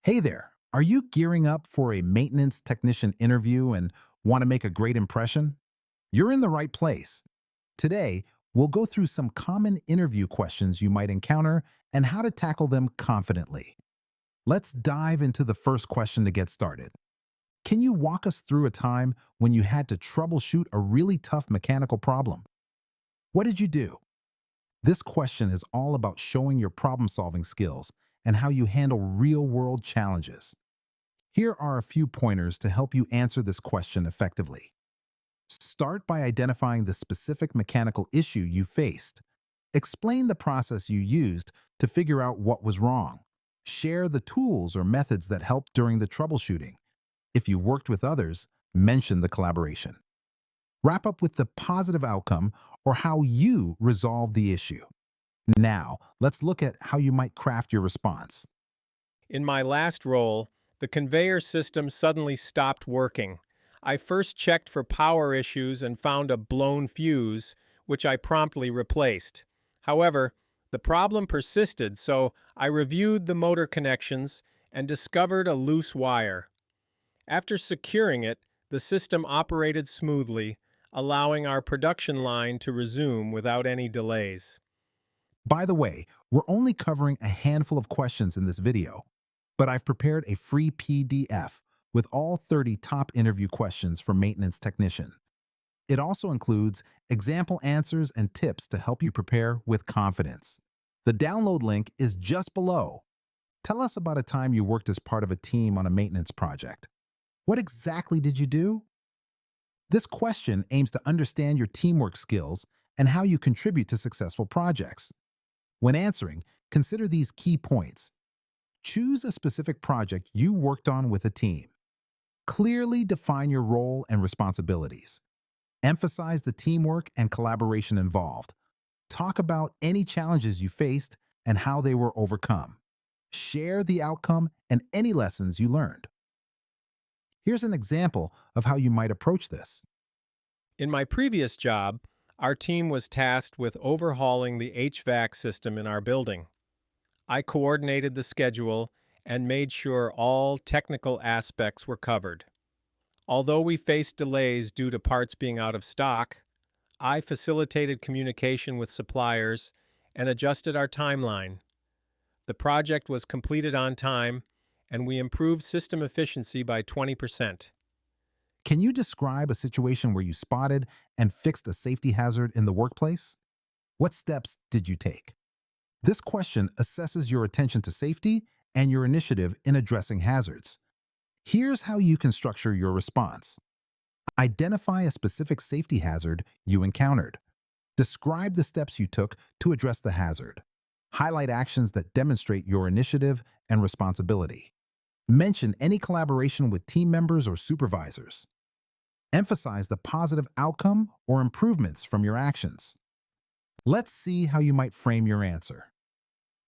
Hey there, are you gearing up for a maintenance technician interview and want to make a great impression? You're in the right place. Today, we'll go through some common interview questions you might encounter and how to tackle them confidently. Let's dive into the first question to get started. Can you walk us through a time when you had to troubleshoot a really tough mechanical problem? What did you do? This question is all about showing your problem-solving skills and how you handle real-world challenges. Here are a few pointers to help you answer this question effectively. Start by identifying the specific mechanical issue you faced. Explain the process you used to figure out what was wrong. Share the tools or methods that helped during the troubleshooting. If you worked with others, mention the collaboration. Wrap up with the positive outcome or how you resolved the issue. Now, let's look at how you might craft your response. In my last role, the conveyor system suddenly stopped working. I first checked for power issues and found a blown fuse, which I promptly replaced. However, the problem persisted, so I reviewed the motor connections and discovered a loose wire. After securing it, the system operated smoothly, allowing our production line to resume without any delays. By the way, we're only covering a handful of questions in this video, but I've prepared a free PDF with all 30 top interview questions for maintenance technician. It also includes example answers and tips to help you prepare with confidence. The download link is just below. Tell us about a time you worked as part of a team on a maintenance project. What exactly did you do? This question aims to understand your teamwork skills and how you contribute to successful projects. When answering, consider these key points. Choose a specific project you worked on with a team. Clearly define your role and responsibilities. Emphasize the teamwork and collaboration involved. Talk about any challenges you faced and how they were overcome. Share the outcome and any lessons you learned. Here's an example of how you might approach this. In my previous job, our team was tasked with overhauling the HVAC system in our building. I coordinated the schedule and made sure all technical aspects were covered. Although we faced delays due to parts being out of stock, I facilitated communication with suppliers and adjusted our timeline. The project was completed on time, and we improved system efficiency by 20%. Can you describe a situation where you spotted and fixed a safety hazard in the workplace? What steps did you take? This question assesses your attention to safety and your initiative in addressing hazards. Here's how you can structure your response. Identify a specific safety hazard you encountered. Describe the steps you took to address the hazard. Highlight actions that demonstrate your initiative and responsibility. Mention any collaboration with team members or supervisors. Emphasize the positive outcome or improvements from your actions. Let's see how you might frame your answer.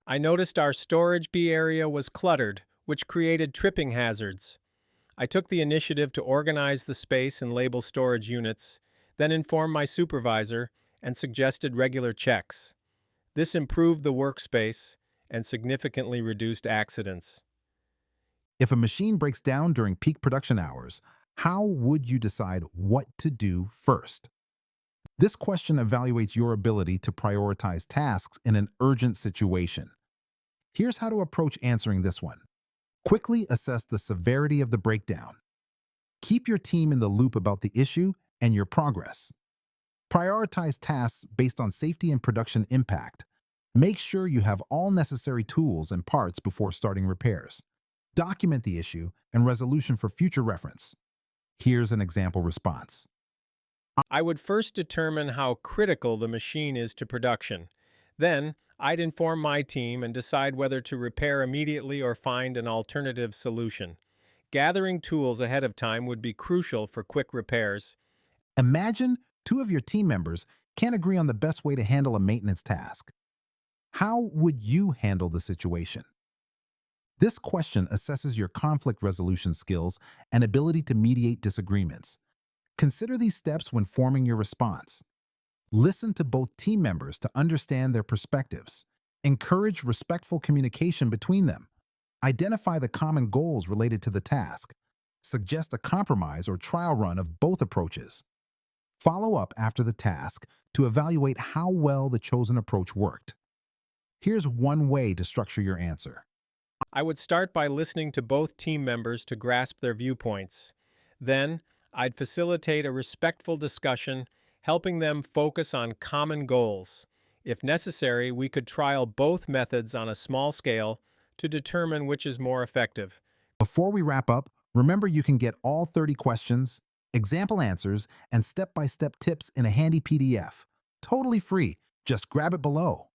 I noticed our storage B area was cluttered, which created tripping hazards. I took the initiative to organize the space and label storage units, then informed my supervisor and suggested regular checks. This improved the workspace and significantly reduced accidents. If a machine breaks down during peak production hours, how would you decide what to do first? This question evaluates your ability to prioritize tasks in an urgent situation. Here's how to approach answering this one. Quickly assess the severity of the breakdown. Keep your team in the loop about the issue and your progress. Prioritize tasks based on safety and production impact. Make sure you have all necessary tools and parts before starting repairs. Document the issue and resolution for future reference. Here's an example response. I would first determine how critical the machine is to production. Then, I'd inform my team and decide whether to repair immediately or find an alternative solution. Gathering tools ahead of time would be crucial for quick repairs. Imagine two of your team members can't agree on the best way to handle a maintenance task. How would you handle the situation? This question assesses your conflict resolution skills and ability to mediate disagreements. Consider these steps when forming your response. Listen to both team members to understand their perspectives. Encourage respectful communication between them. Identify the common goals related to the task. Suggest a compromise or trial run of both approaches. Follow up after the task to evaluate how well the chosen approach worked. Here's one way to structure your answer. I would start by listening to both team members to grasp their viewpoints. Then, I'd facilitate a respectful discussion, helping them focus on common goals. If necessary, we could trial both methods on a small scale to determine which is more effective. Before we wrap up, remember you can get all 30 questions, example answers, and step-by-step tips in a handy PDF. Totally free. Just grab it below.